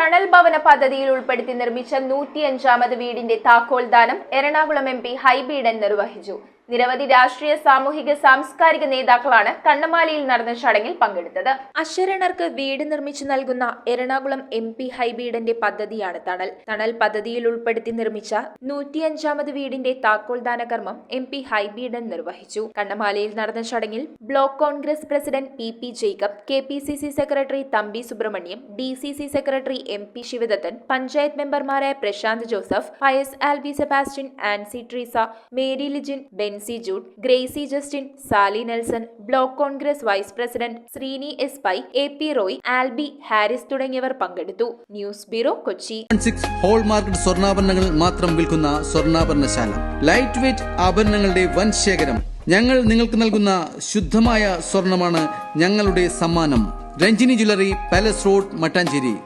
തണൽ ഭവന പദ്ധതിയിൽ ഉൾപ്പെടുത്തി നിർമ്മിച്ച 105ാമത് വീടിന്റെ താക്കോൽദാനം എറണാകുളം MP ഹൈബി ഈഡൻ നിർവഹിച്ചു. നിരവധി രാഷ്ട്രീയ, സാമൂഹിക, സാംസ്കാരിക നേതാക്കളാണ് കണ്ണമാലിയിൽ നടന്ന ചടങ്ങിൽ പങ്കെടുത്തത്. അശരണർക്ക് വീട് നിർമ്മിച്ചു നൽകുന്ന എറണാകുളം MP ഹൈബി ഈഡന്റെ പദ്ധതിയാണ് തണൽ. തണൽ പദ്ധതിയിൽ ഉൾപ്പെടുത്തി നിർമ്മിച്ച 105ാമത് വീടിന്റെ താക്കോൽദാന കർമ്മം MP ഹൈബി ഈഡൻ നിർവഹിച്ചു. കണ്ണമാലിയിൽ നടന്ന ചടങ്ങിൽ block Congress president PP Jacob, KPCC secretary Thampi Subrahmanyam, DCC secretary MP Sivadathan, panchayat മെമ്പർമാരായ Prashanth Joseph, Pius Albi Sebastian, Ancy Treesa, Mary Lijin, Benzy Jude, Gracy Justin, Sally Nelson, block Congress vice president Srini S Pai, AP Roy, Albi Harris തുടങ്ങിയവർ പങ്കെടുത്തു. News bureau, Kochi. ഹോൾമാർക്കറ്റ് സ്വർണ്ണാഭരണങ്ങൾ മാത്രം വിൽക്കുന്ന സ്വർണ്ണാഭരണശാല. ലൈറ്റ് വെയ്റ്റ് ആഭരണങ്ങളുടെ വൻ ശേഖരം. ഞങ്ങൾ നിങ്ങൾക്ക് നൽകുന്ന ശുദ്ധമായ സ്വർണമാണ് ഞങ്ങളുടെ സമ്മാനം. Ranjini jewellery, palace road, Mattancherry.